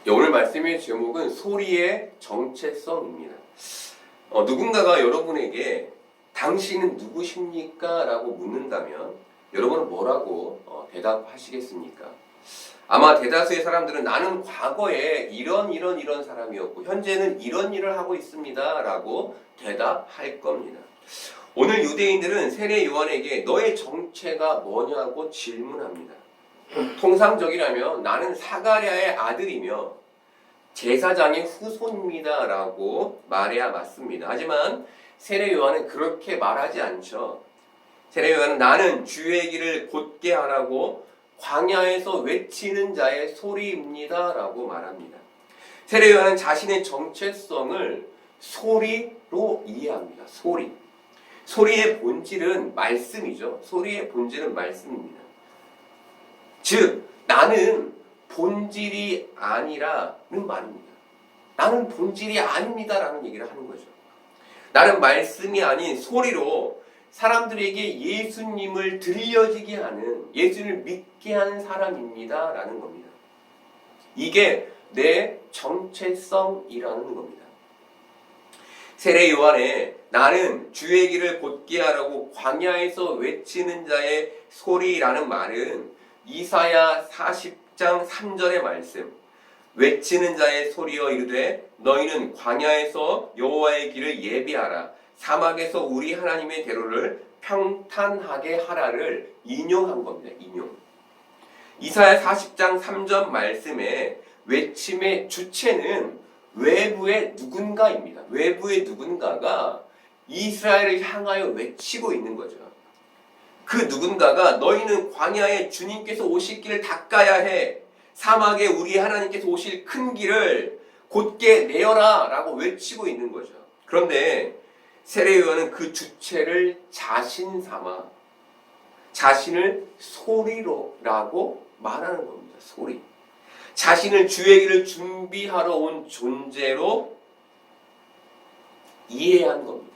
오늘 말씀의 제목은 소리의 정체성입니다. 누군가가 여러분에게 당신은 누구십니까? 라고 묻는다면 여러분은 뭐라고 대답하시겠습니까? 아마 대다수의 사람들은 나는 과거에 이런 사람이었고 현재는 이런 일을 하고 있습니다 라고 대답할 겁니다. 오늘 유대인들은 세례 요한에게 너의 정체가 뭐냐고 질문합니다. 통상적이라면 나는 사가랴의 아들이며 제사장의 후손입니다 라고 말해야 맞습니다. 하지만 세례 요한은 그렇게 말하지 않죠. 세례 요한은 나는 주의 길을 곧게 하라고 광야에서 외치는 자의 소리입니다 라고 말합니다. 세례 요한은 자신의 정체성을 소리로 이해합니다. 소리의 본질은 말씀이죠. 소리의 본질은 말씀입니다. 즉 나는 본질이 아니라는 말입니다. 나는 본질이 아닙니다라는 얘기를 하는 거죠. 나는 말씀이 아닌 소리로 사람들에게 예수님을 들려지게 하는, 예수님을 믿게 하는 사람입니다라는 겁니다. 이게 내 정체성이라는 겁니다. 세례 요한에 나는 주의 길을 곧게 하라고 광야에서 외치는 자의 소리라는 말은 이사야 40장 3절의 말씀, 외치는 자의 소리여 이르되 너희는 광야에서 여호와의 길을 예비하라 사막에서 우리 하나님의 대로를 평탄하게 하라를 인용한 겁니다. 인용. 이사야 40장 3절 말씀에 외침의 주체는 외부의 누군가입니다. 외부의 누군가가 이스라엘을 향하여 외치고 있는 거죠. 그 누군가가 너희는 광야에 주님께서 오실 길을 닦아야 해. 사막에 우리 하나님께서 오실 큰 길을 곧게 내어라 라고 외치고 있는 거죠. 그런데 세례 요한은 그 주체를 자신 삼아 자신을 소리로라고 말하는 겁니다. 소리. 자신을 주의 길을 준비하러 온 존재로 이해한 겁니다.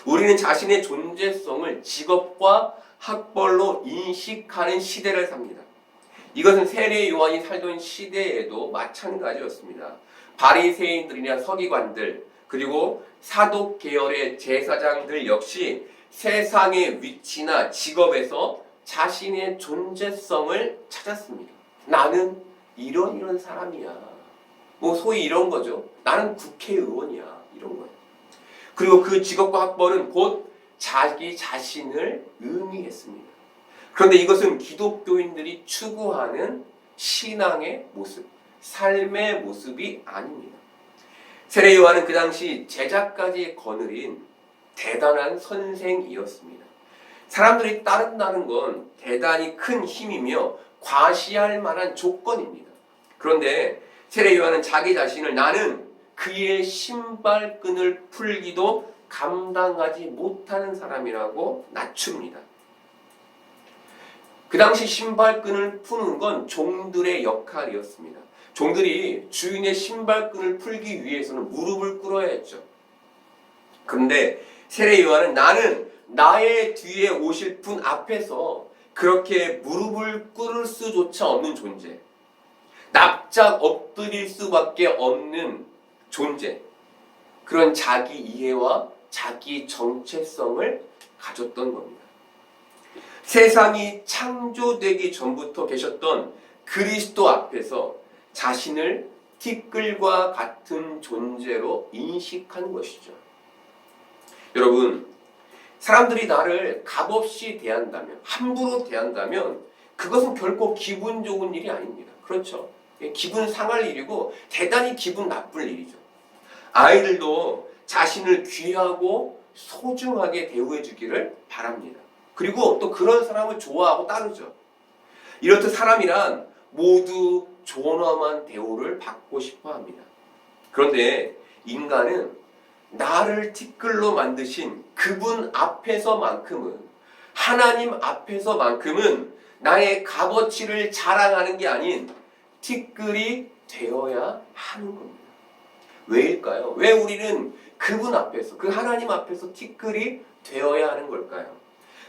우리는 자신의 존재성을 직업과 학벌로 인식하는 시대를 삽니다. 이것은 세례 요한이 살던 시대에도 마찬가지였습니다. 바리새인들이나 서기관들 그리고 사독 계열의 제사장들 역시 세상의 위치나 직업에서 자신의 존재성을 찾았습니다. 나는 이런 사람이야. 소위 이런 거죠. 나는 국회의원이야. 이런 거예요. 그리고 그 직업과 학벌은 곧 자기 자신을 의미했습니다. 그런데 이것은 기독교인들이 추구하는 신앙의 모습, 삶의 모습이 아닙니다. 세례 요한은 그 당시 제자까지 거느린 대단한 선생이었습니다. 사람들이 따른다는 건 대단히 큰 힘이며 과시할 만한 조건입니다. 그런데 세례 요한은 자기 자신을 나는 그의 신발끈을 풀기도 감당하지 못하는 사람이라고 낮춥니다. 그 당시 신발끈을 푸는 건 종들의 역할이었습니다. 종들이 주인의 신발끈을 풀기 위해서는 무릎을 꿇어야 했죠. 그런데 세례 요한은 나는 나의 뒤에 오실 분 앞에서 그렇게 무릎을 꿇을 수조차 없는 존재, 납작 엎드릴 수밖에 없는 존재, 그런 자기 이해와 자기 정체성을 가졌던 겁니다. 세상이 창조되기 전부터 계셨던 그리스도 앞에서 자신을 티끌과 같은 존재로 인식한 것이죠. 여러분, 사람들이 나를 값없이 대한다면, 함부로 대한다면 그것은 결코 기분 좋은 일이 아닙니다. 그렇죠? 기분 상할 일이고 대단히 기분 나쁠 일이죠. 아이들도 자신을 귀하고 소중하게 대우해 주기를 바랍니다. 그리고 또 그런 사람을 좋아하고 따르죠. 이렇듯 사람이란 모두 존엄한 대우를 받고 싶어 합니다. 그런데 인간은 나를 티끌로 만드신 그분 앞에서만큼은, 하나님 앞에서만큼은 나의 값어치를 자랑하는 게 아닌 티끌이 되어야 하는 겁니다. 왜일까요? 왜 우리는 그분 앞에서, 그 하나님 앞에서 티끌이 되어야 하는 걸까요?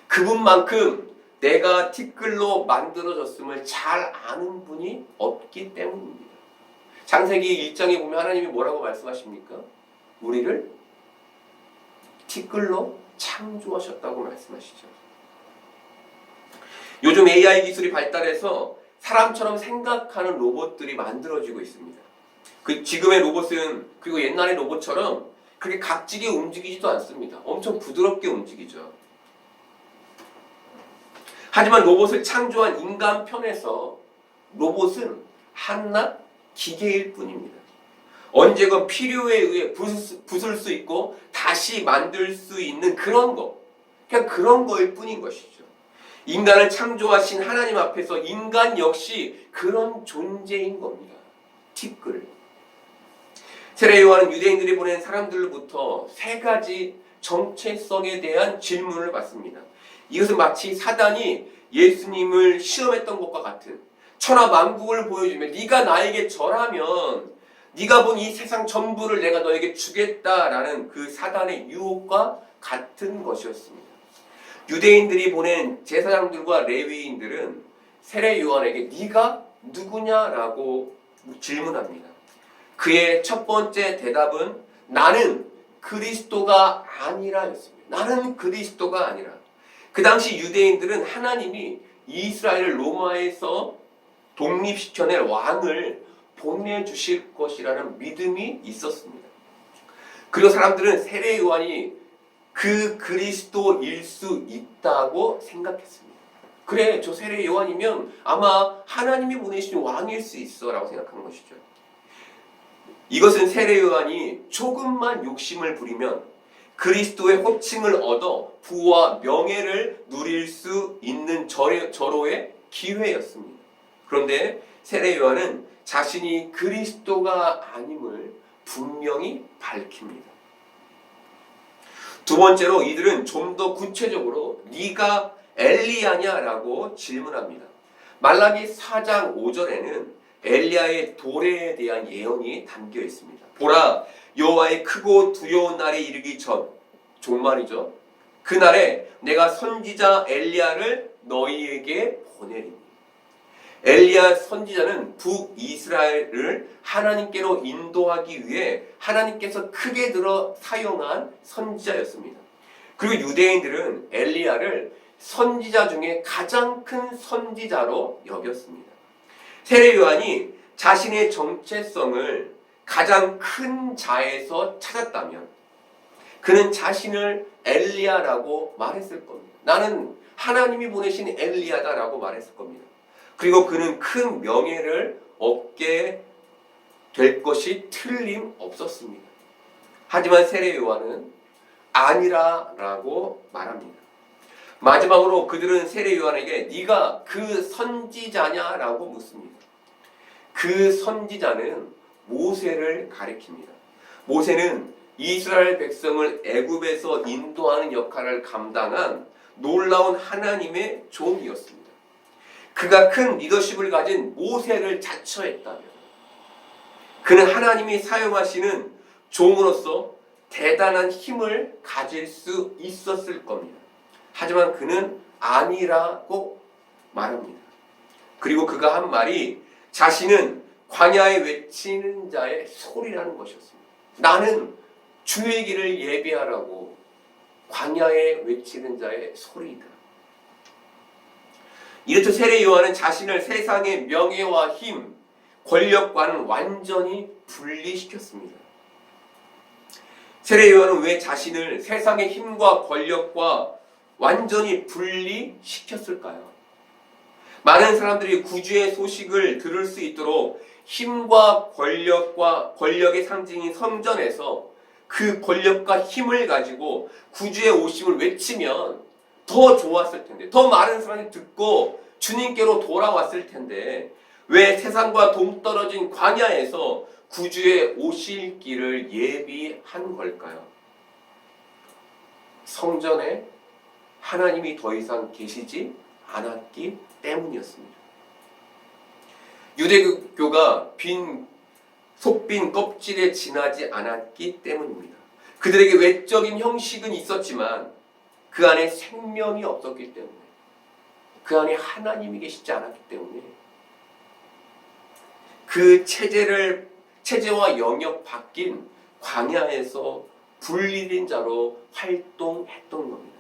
그분만큼 내가 티끌로 만들어졌음을 잘 아는 분이 없기 때문입니다. 창세기 1장에 보면 하나님이 뭐라고 말씀하십니까? 우리를 티끌로 창조하셨다고 말씀하시죠. 요즘 AI 기술이 발달해서 사람처럼 생각하는 로봇들이 만들어지고 있습니다. 그 지금의 로봇은, 그리고 옛날의 로봇처럼 그렇게 각지게 움직이지도 않습니다. 엄청 부드럽게 움직이죠. 하지만 로봇을 창조한 인간 편에서 로봇은 한낱 기계일 뿐입니다. 언제건 필요에 의해 부술 수 있고 다시 만들 수 있는 그런 거, 그냥 그런 거일 뿐인 것이죠. 인간을 창조하신 하나님 앞에서 인간 역시 그런 존재인 겁니다. 티끌. 세례 요한은 유대인들이 보낸 사람들로부터 세 가지 정체성에 대한 질문을 받습니다. 이것은 마치 사단이 예수님을 시험했던 것과 같은, 천하만국을 보여주며 네가 나에게 절하면 네가 본 이 세상 전부를 내가 너에게 주겠다라는 그 사단의 유혹과 같은 것이었습니다. 유대인들이 보낸 제사장들과 레위인들은 세례 요한에게 네가 누구냐라고 질문합니다. 그의 첫 번째 대답은 나는 그리스도가 아니라였습니다. 나는 그리스도가 아니라. 그 당시 유대인들은 하나님이 이스라엘을 로마에서 독립시켜낼 왕을 보내주실 것이라는 믿음이 있었습니다. 그리고 사람들은 세례 요한이 그 그리스도일 수 있다고 생각했습니다. 그래, 저 세례 요한이면 아마 하나님이 보내신 왕일 수 있어 라고 생각하는 것이죠. 이것은 세례 요한이 조금만 욕심을 부리면 그리스도의 호칭을 얻어 부와 명예를 누릴 수 있는 절호의 기회였습니다. 그런데 세례 요한은 자신이 그리스도가 아님을 분명히 밝힙니다. 두 번째로 이들은 좀 더 구체적으로 네가 엘리야냐라고 질문합니다. 말라기 4장 5절에는 엘리야의 도래에 대한 예언이 담겨 있습니다. 보라, 여호와의 크고 두려운 날이 이르기 전, 종말이죠. 그날에 내가 선지자 엘리야를 너희에게 보내리니. 엘리야 선지자는 북이스라엘을 하나님께로 인도하기 위해 하나님께서 크게 들어 사용한 선지자였습니다. 그리고 유대인들은 엘리야를 선지자 중에 가장 큰 선지자로 여겼습니다. 세례 요한이 자신의 정체성을 가장 큰 자에서 찾았다면 그는 자신을 엘리야라고 말했을 겁니다. 나는 하나님이 보내신 엘리야다라고 말했을 겁니다. 그리고 그는 큰 명예를 얻게 될 것이 틀림없었습니다. 하지만 세례 요한은 아니라라고 말합니다. 마지막으로 그들은 세례 요한에게 네가 그 선지자냐라고 묻습니다. 그 선지자는 모세를 가리킵니다. 모세는 이스라엘 백성을 애굽에서 인도하는 역할을 감당한 놀라운 하나님의 종이었습니다. 그가 큰 리더십을 가진 모세를 자처했다면 그는 하나님이 사용하시는 종으로서 대단한 힘을 가질 수 있었을 겁니다. 하지만 그는 아니라고 말합니다. 그리고 그가 한 말이 자신은 광야에 외치는 자의 소리라는 것이었습니다. 나는 주의 길을 예비하라고 광야에 외치는 자의 소리이다. 이렇듯 세례 요한은 자신을 세상의 명예와 힘, 권력과는 완전히 분리시켰습니다. 세례 요한은 왜 자신을 세상의 힘과 권력과 완전히 분리시켰을까요? 많은 사람들이 구주의 소식을 들을 수 있도록 힘과 권력의 상징인 성전에서 그 권력과 힘을 가지고 구주의 오심을 외치면 더 좋았을 텐데, 더 많은 사람이 듣고 주님께로 돌아왔을 텐데 왜 세상과 동떨어진 광야에서 구주의 오실 길을 예비한 걸까요? 성전에 하나님이 더 이상 계시지 않았기 때문이었습니다. 유대교가 속빈 껍질에 지나지 않았기 때문입니다. 그들에게 외적인 형식은 있었지만 그 안에 생명이 없었기 때문에, 그 안에 하나님이 계시지 않았기 때문에 그 체제를 체제와 영역 바뀐 광야에서 분리된 자로 활동했던 겁니다.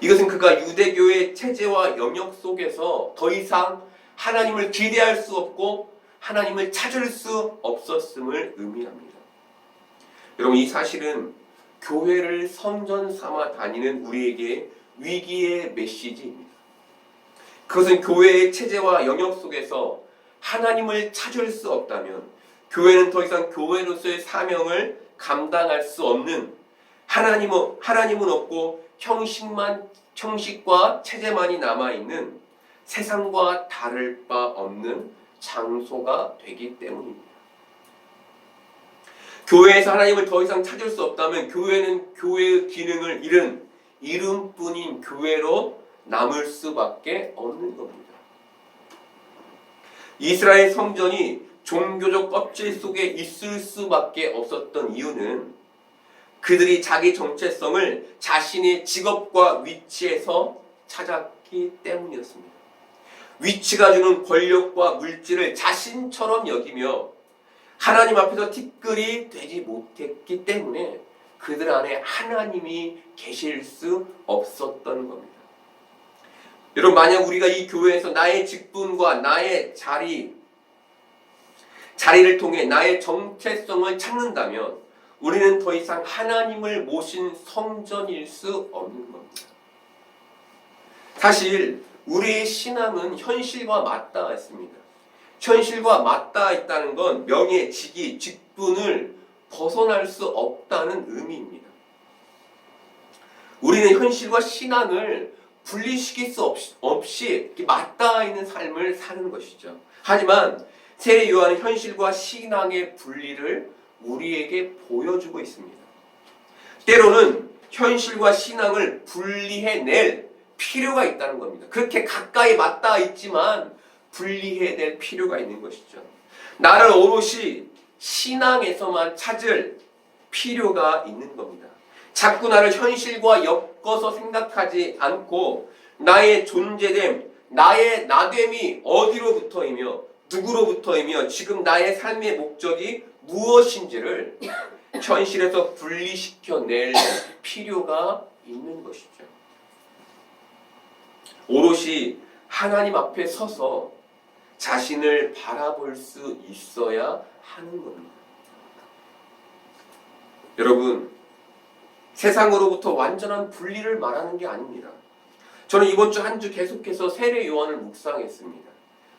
이것은 그가 유대교의 체제와 영역 속에서 더 이상 하나님을 기대할 수 없고 하나님을 찾을 수 없었음을 의미합니다. 여러분, 이 사실은 교회를 선전 삼아 다니는 우리에게 위기의 메시지입니다. 그것은 교회의 체제와 영역 속에서 하나님을 찾을 수 없다면 교회는 더 이상 교회로서의 사명을 감당할 수 없는, 하나님은 없고 형식과 체제만이 남아있는 세상과 다를 바 없는 장소가 되기 때문입니다. 교회에서 하나님을 더 이상 찾을 수 없다면 교회는 교회의 기능을 잃은 이름뿐인 교회로 남을 수밖에 없는 겁니다. 이스라엘 성전이 종교적 껍질 속에 있을 수밖에 없었던 이유는 그들이 자기 정체성을 자신의 직업과 위치에서 찾았기 때문이었습니다. 위치가 주는 권력과 물질을 자신처럼 여기며 하나님 앞에서 티끌이 되지 못했기 때문에 그들 안에 하나님이 계실 수 없었던 겁니다. 여러분, 만약 우리가 이 교회에서 나의 직분과 나의 자리를 통해 나의 정체성을 찾는다면 우리는 더 이상 하나님을 모신 성전일 수 없는 겁니다. 사실 우리의 신앙은 현실과 맞닿아 있습니다. 현실과 맞닿아 있다는 건 명예, 직위, 직분을 벗어날 수 없다는 의미입니다. 우리는 현실과 신앙을 분리시킬 수 없이 맞닿아 있는 삶을 사는 것이죠. 하지만 세례 요한은 현실과 신앙의 분리를 우리에게 보여주고 있습니다. 때로는 현실과 신앙을 분리해낼 필요가 있다는 겁니다. 그렇게 가까이 맞닿아 있지만 분리해낼 필요가 있는 것이죠. 나를 오롯이 신앙에서만 찾을 필요가 있는 겁니다. 자꾸 나를 현실과 엮어서 생각하지 않고 나의 존재됨, 나의 나됨이 어디로부터이며 누구로부터이며 지금 나의 삶의 목적이 무엇인지를 현실에서 분리시켜낼 필요가 있는 것이죠. 오롯이 하나님 앞에 서서 자신을 바라볼 수 있어야 하는 겁니다. 여러분, 세상으로부터 완전한 분리를 말하는 게 아닙니다. 저는 이번 주 한 주 계속해서 세례 요한을 묵상했습니다.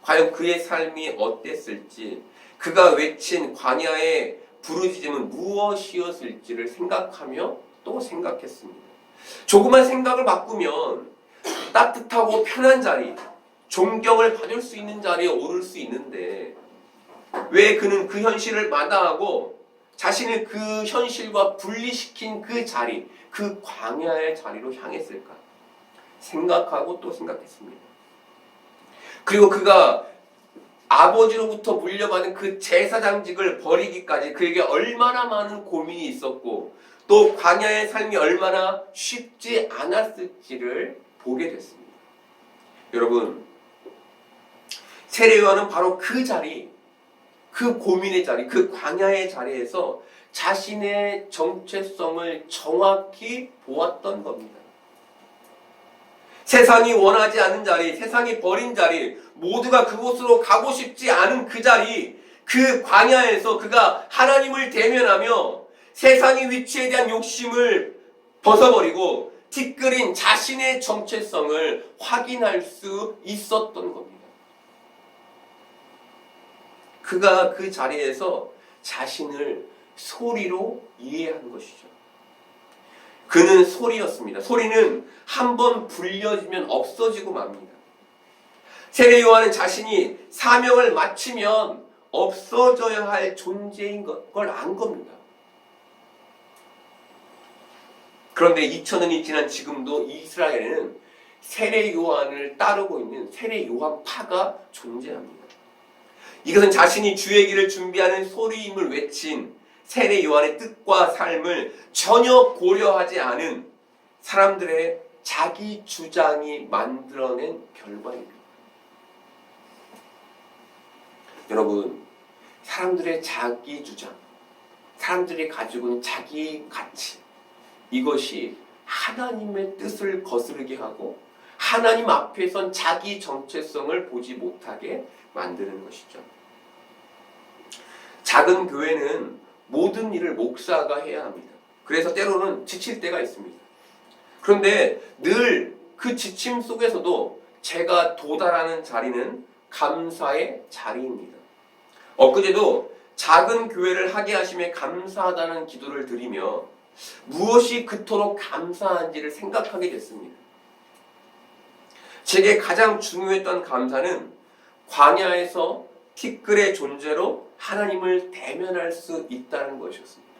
과연 그의 삶이 어땠을지, 그가 외친 광야의 부르짖음은 무엇이었을지를 생각하며 또 생각했습니다. 조그만 생각을 바꾸면 따뜻하고 편한 자리, 존경을 받을 수 있는 자리에 오를 수 있는데 왜 그는 그 현실을 마다하고 자신을 그 현실과 분리시킨 그 자리, 그 광야의 자리로 향했을까? 생각하고 또 생각했습니다. 그리고 그가 아버지로부터 물려받은 그 제사장직을 버리기까지 그에게 얼마나 많은 고민이 있었고 또 광야의 삶이 얼마나 쉽지 않았을지를 보게 됐습니다. 여러분, 세례 요한은 바로 그 자리, 그 고민의 자리, 그 광야의 자리에서 자신의 정체성을 정확히 보았던 겁니다. 세상이 원하지 않는 자리, 세상이 버린 자리, 모두가 그곳으로 가고 싶지 않은 그 자리, 그 광야에서 그가 하나님을 대면하며 세상의 위치에 대한 욕심을 벗어버리고 티끌인 자신의 정체성을 확인할 수 있었던 겁니다. 그가 그 자리에서 자신을 소리로 이해한 것이죠. 그는 소리였습니다. 소리는 한번 불려지면 없어지고 맙니다. 세례 요한은 자신이 사명을 마치면 없어져야 할 존재인 걸 안 겁니다. 그런데 2000년이 지난 지금도 이스라엘에는 세례 요한을 따르고 있는 세례 요한파가 존재합니다. 이것은 자신이 주의 길을 준비하는 소리임을 외친 세례 요한의 뜻과 삶을 전혀 고려하지 않은 사람들의 자기 주장이 만들어낸 결과입니다. 여러분, 사람들의 자기 주장, 사람들이 가지고 있는 자기 가치, 이것이 하나님의 뜻을 거스르게 하고 하나님 앞에선 자기 정체성을 보지 못하게 만드는 것이죠. 작은 교회는 모든 일을 목사가 해야 합니다. 그래서 때로는 지칠 때가 있습니다. 그런데 늘 그 지침 속에서도 제가 도달하는 자리는 감사의 자리입니다. 엊그제도 작은 교회를 하게 하심에 감사하다는 기도를 드리며 무엇이 그토록 감사한지를 생각하게 됐습니다. 제게 가장 중요했던 감사는 광야에서 티끌의 존재로 하나님을 대면할 수 있다는 것이었습니다.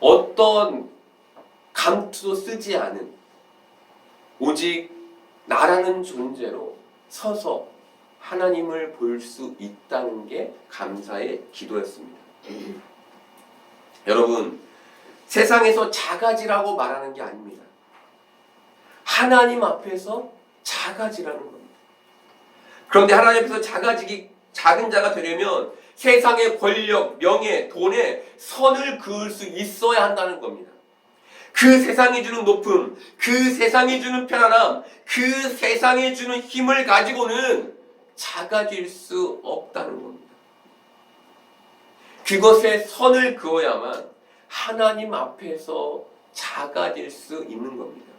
어떤 감투도 쓰지 않은 오직 나라는 존재로 서서 하나님을 볼 수 있다는 게 감사의 기도였습니다. 여러분, 세상에서 작아지라고 말하는 게 아닙니다. 하나님 앞에서 작아지라는 겁니다. 그런데 하나님 앞에서 작은 자가 되려면 세상의 권력, 명예, 돈에 선을 그을 수 있어야 한다는 겁니다. 그 세상이 주는 높음, 그 세상이 주는 편안함, 그 세상이 주는 힘을 가지고는 작아질 수 없다는 겁니다. 그것에 선을 그어야만 하나님 앞에서 작아질 수 있는 겁니다.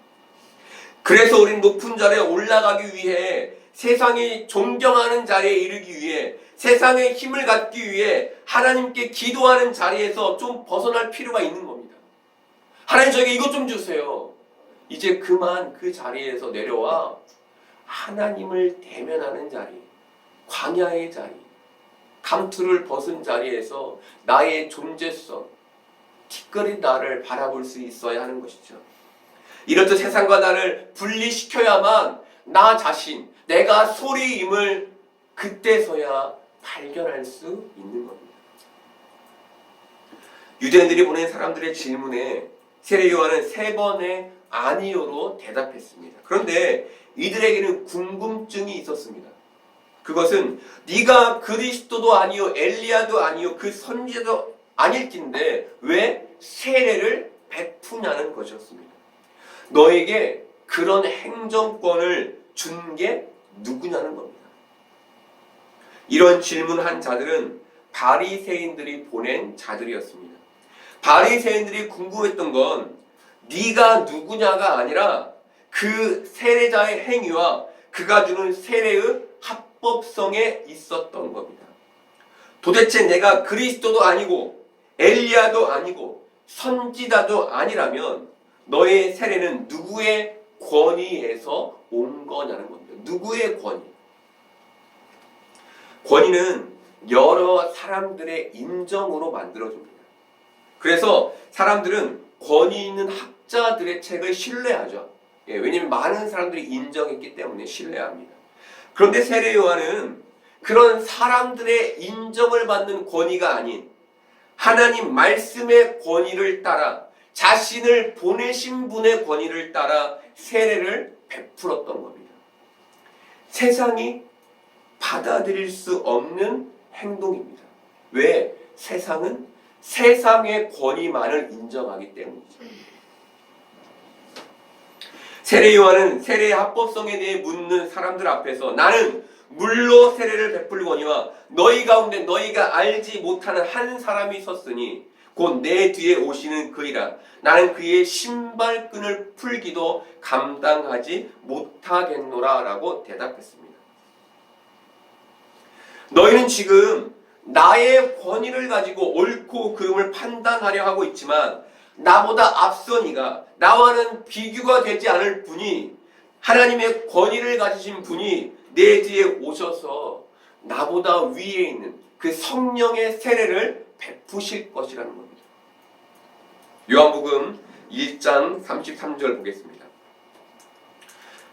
그래서 우린 높은 자리에 올라가기 위해, 세상이 존경하는 자리에 이르기 위해, 세상의 힘을 갖기 위해 하나님께 기도하는 자리에서 좀 벗어날 필요가 있는 겁니다. 하나님, 저에게 이것 좀 주세요. 이제 그만 그 자리에서 내려와 하나님을 대면하는 자리, 광야의 자리, 감투를 벗은 자리에서 나의 존재성, 티끌이 나를 바라볼 수 있어야 하는 것이죠. 이렇듯 세상과 나를 분리시켜야만 나 자신, 내가 소리임을 그때서야 발견할 수 있는 겁니다. 유대인들이 보낸 사람들의 질문에 세례 요한은 3번의 아니요로 대답했습니다. 그런데 이들에게는 궁금증이 있었습니다. 그것은 네가 그리스도도 아니요 엘리야도 아니요 그 선지자도 아닐진데 왜 세례를 베푸냐는 것이었습니다. 너에게 그런 행정권을 준 게 누구냐는 겁니다. 이런 질문한 자들은 바리새인들이 보낸 자들이었습니다. 바리새인들이 궁금했던 건 네가 누구냐가 아니라 그 세례자의 행위와 그가 주는 세례의 합법성에 있었던 겁니다. 도대체 내가 그리스도도 아니고 엘리야도 아니고 선지자도 아니라면 너의 세례는 누구의 권위에서 온 거냐는 겁니다. 누구의 권위? 권위는 여러 사람들의 인정으로 만들어집니다. 그래서 사람들은 권위 있는 학자들의 책을 신뢰하죠. 왜냐하면 많은 사람들이 인정했기 때문에 신뢰합니다. 그런데 세례 요한은 그런 사람들의 인정을 받는 권위가 아닌 하나님 말씀의 권위를 따라 자신을 보내신 분의 권위를 따라 세례를 베풀었던 겁니다. 세상이 받아들일 수 없는 행동입니다. 왜? 세상은 세상의 권위만을 인정하기 때문이죠. 세례 요한은 세례의 합법성에 대해 묻는 사람들 앞에서 나는 물로 세례를 베풀거니와 너희 가운데 너희가 알지 못하는 한 사람이 섰으니 곧 내 뒤에 오시는 그이라. 나는 그의 신발끈을 풀기도 감당하지 못하겠노라 라고 대답했습니다. 너희는 지금 나의 권위를 가지고 옳고 그름을 판단하려 하고 있지만 나보다 앞선 이가, 나와는 비교가 되지 않을 분이, 하나님의 권위를 가지신 분이 내 뒤에 오셔서 나보다 위에 있는 그 성령의 세례를 베푸실 것이라는 겁니다. 요한복음 1장 33절 보겠습니다.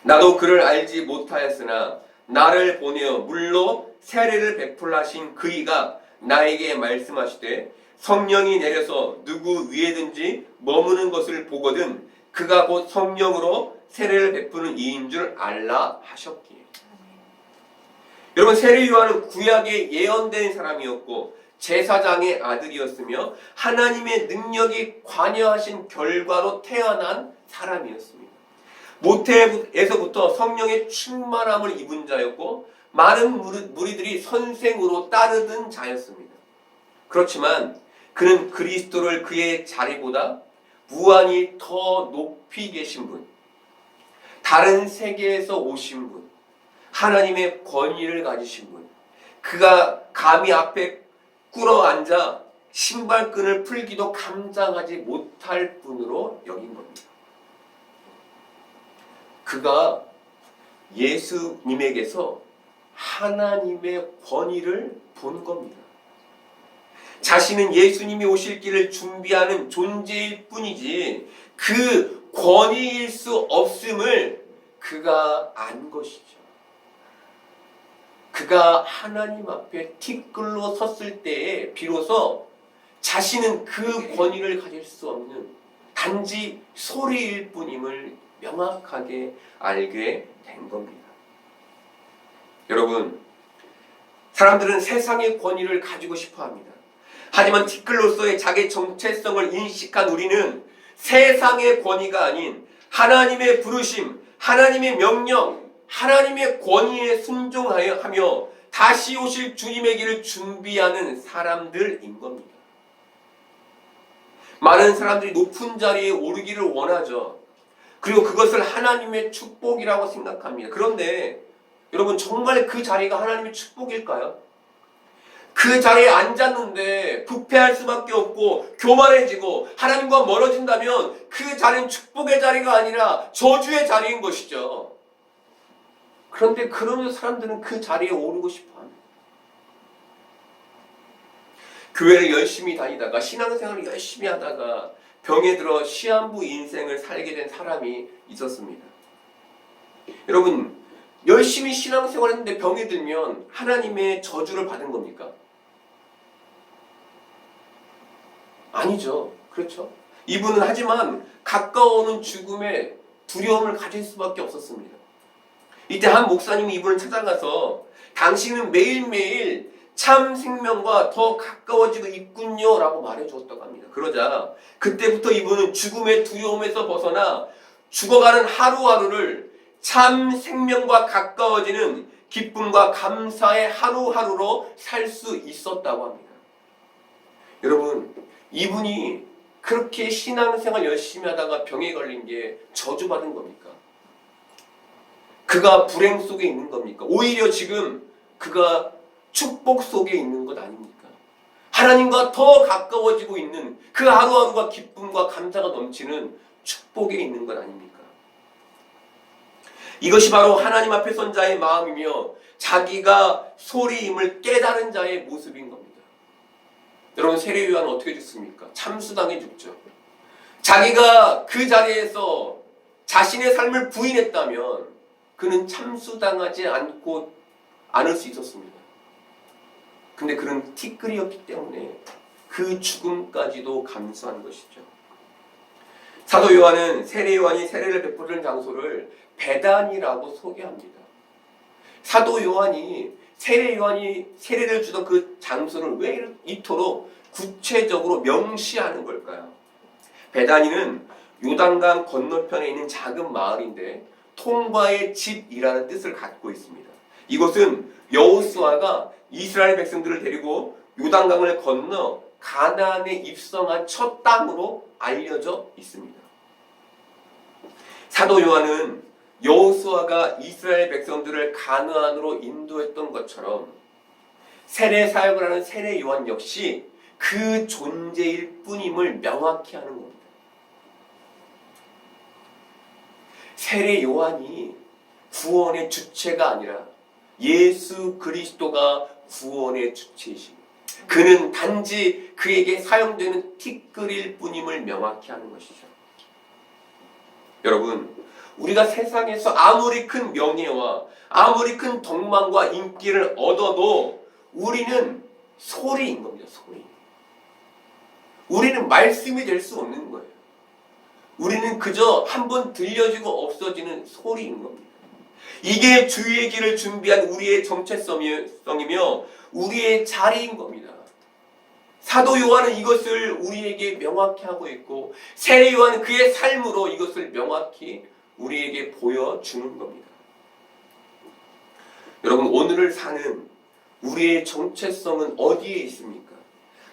나도 그를 알지 못하였으나 나를 보내어 물로 세례를 베풀라 하신 그이가 나에게 말씀하시되 성령이 내려서 누구 위에든지 머무는 것을 보거든 그가 곧 성령으로 세례를 베푸는 이인 줄 알라 하셨기에. 여러분, 세례 요한은 구약에 예언된 사람이었고 제사장의 아들이었으며 하나님의 능력이 관여하신 결과로 태어난 사람이었습니다. 모태에서부터 성령의 충만함을 입은 자였고 많은 무리들이 선생으로 따르던 자였습니다. 그렇지만 그는 그리스도를 그의 자리보다 무한히 더 높이 계신 분, 다른 세계에서 오신 분, 하나님의 권위를 가지신 분, 그가 감히 앞에 꿇어앉아 신발끈을 풀기도 감당하지 못할 분으로 여긴 겁니다. 그가 예수님에게서 하나님의 권위를 본 겁니다. 자신은 예수님이 오실 길을 준비하는 존재일 뿐이지 그 권위일 수 없음을 그가 안 것이죠. 그가 하나님 앞에 티끌로 섰을 때에 비로소 자신은 그 권위를 가질 수 없는 단지 소리일 뿐임을 명확하게 알게 된 겁니다. 여러분, 사람들은 세상의 권위를 가지고 싶어 합니다. 하지만 티끌로서의 자기 정체성을 인식한 우리는 세상의 권위가 아닌 하나님의 부르심, 하나님의 명령, 하나님의 권위에 순종하며 다시 오실 주님의 길을 준비하는 사람들인 겁니다. 많은 사람들이 높은 자리에 오르기를 원하죠. 그리고 그것을 하나님의 축복이라고 생각합니다. 그런데 여러분, 정말 그 자리가 하나님의 축복일까요? 그 자리에 앉았는데 부패할 수밖에 없고 교만해지고 하나님과 멀어진다면 그 자리는 축복의 자리가 아니라 저주의 자리인 것이죠. 그런데 그러면 사람들은 그 자리에 오르고 싶어 합니다. 교회를 열심히 다니다가 신앙생활을 열심히 하다가 병에 들어 시한부 인생을 살게 된 사람이 있었습니다. 여러분, 열심히 신앙생활했는데 병에 들면 하나님의 저주를 받은 겁니까? 아니죠. 그렇죠? 이분은 하지만 가까워오는 죽음에 두려움을 가질 수밖에 없었습니다. 이때 한 목사님이 이분을 찾아가서 당신은 매일매일 참 생명과 더 가까워지고 있군요 라고 말해주었다고 합니다. 그러자 그때부터 이분은 죽음의 두려움에서 벗어나 죽어가는 하루하루를 참 생명과 가까워지는 기쁨과 감사의 하루하루로 살 수 있었다고 합니다. 여러분, 이분이 그렇게 신앙생활 열심히 하다가 병에 걸린 게 저주받은 겁니까? 그가 불행 속에 있는 겁니까? 오히려 지금 그가 축복 속에 있는 것 아닙니까? 하나님과 더 가까워지고 있는 그 하루하루가 기쁨과 감사가 넘치는 축복에 있는 것 아닙니까? 이것이 바로 하나님 앞에 선 자의 마음이며 자기가 소리임을 깨달은 자의 모습인 겁니다. 여러분, 세례 요한은 어떻게 죽습니까? 참수당해 죽죠. 자기가 그 자리에서 자신의 삶을 부인했다면 그는 참수당하지 않을 수 있었습니다. 근데 그는 티끌이었기 때문에 그 죽음까지도 감수한 것이죠. 사도 요한은 세례 요한이 세례를 베푸는 장소를 베단이라고 소개합니다. 사도 요한이 세례 요한이 세례를 주던 그 장소를 왜 이토록 구체적으로 명시하는 걸까요? 베다니는 요단강 건너편에 있는 작은 마을인데 통과의 집이라는 뜻을 갖고 있습니다. 이곳은 여호수아가 이스라엘 백성들을 데리고 요단강을 건너 가나안에 입성한 첫 땅으로 알려져 있습니다. 사도 요한은 여호수아가 이스라엘 백성들을 가나안으로 인도했던 것처럼 세례 사역을 하는 세례 요한 역시 그 존재일 뿐임을 명확히 하는 겁니다. 세례 요한이 구원의 주체가 아니라 예수 그리스도가 구원의 주체이십니다. 그는 단지 그에게 사용되는 티끌일 뿐임을 명확히 하는 것이죠. 여러분, 우리가 세상에서 아무리 큰 명예와 아무리 큰 덕망과 인기를 얻어도 우리는 소리인 겁니다. 소리. 우리는 말씀이 될 수 없는 거예요. 우리는 그저 한번 들려지고 없어지는 소리인 겁니다. 이게 주의 길을 준비한 우리의 정체성이며 우리의 자리인 겁니다. 사도 요한은 이것을 우리에게 명확히 하고 있고 세례 요한은 그의 삶으로 이것을 명확히 우리에게 보여주는 겁니다. 여러분, 오늘을 사는 우리의 정체성은 어디에 있습니까?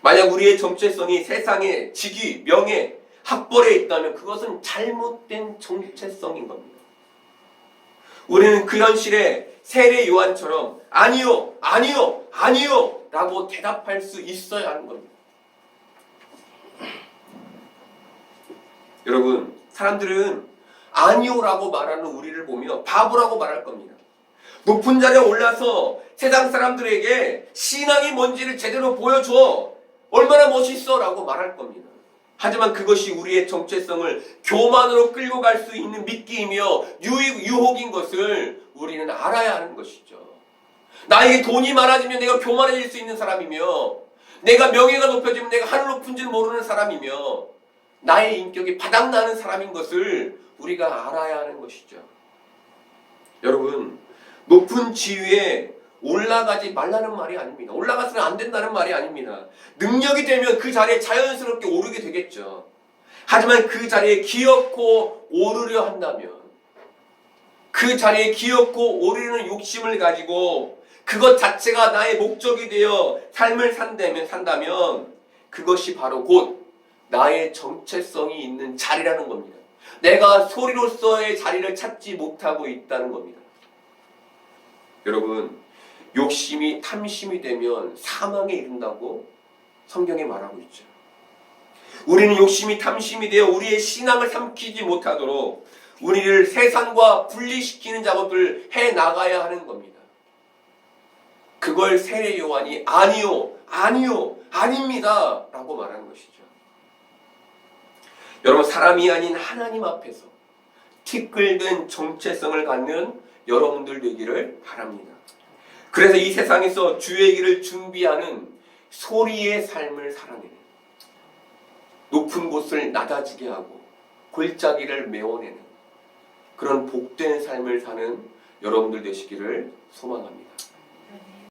만약 우리의 정체성이 세상의 직위, 명예, 학벌에 있다면 그것은 잘못된 정체성인 겁니다. 우리는 그 현실에 세례 요한처럼 아니요, 아니요, 아니요 라고 대답할 수 있어야 하는 겁니다. 여러분, 사람들은 아니요라고 말하는 우리를 보며 바보라고 말할 겁니다. 높은 자리에 올라서 세상 사람들에게 신앙이 뭔지를 제대로 보여줘. 얼마나 멋있어 라고 말할 겁니다. 하지만 그것이 우리의 정체성을 교만으로 끌고 갈 수 있는 미끼이며 유혹인 것을 우리는 알아야 하는 것이죠. 나에게 돈이 많아지면 내가 교만해질 수 있는 사람이며 내가 명예가 높여지면 내가 하늘 높은 줄 모르는 사람이며 나의 인격이 바닥나는 사람인 것을 우리가 알아야 하는 것이죠. 여러분, 높은 지위에 올라가지 말라는 말이 아닙니다. 올라가서는 안 된다는 말이 아닙니다. 능력이 되면 그 자리에 자연스럽게 오르게 되겠죠. 하지만 그 자리에 기어코 오르려 한다면, 그 자리에 기어코 오르는 욕심을 가지고 그것 자체가 나의 목적이 되어 삶을 산다면 그것이 바로 곧 나의 정체성이 있는 자리라는 겁니다. 내가 소리로서의 자리를 찾지 못하고 있다는 겁니다. 여러분, 욕심이 탐심이 되면 사망에 이른다고 성경에 말하고 있죠. 우리는 욕심이 탐심이 되어 우리의 신앙을 삼키지 못하도록 우리를 세상과 분리시키는 작업을 해나가야 하는 겁니다. 그걸 세례 요한이 아니요, 아니요, 아닙니다 라고 말하는 것이죠. 여러분, 사람이 아닌 하나님 앞에서 티끌된 정체성을 갖는 여러분들 되기를 바랍니다. 그래서 이 세상에서 주의 길을 준비하는 소리의 삶을 살아내는, 높은 곳을 낮아지게 하고 골짜기를 메워내는 그런 복된 삶을 사는 여러분들 되시기를 소망합니다.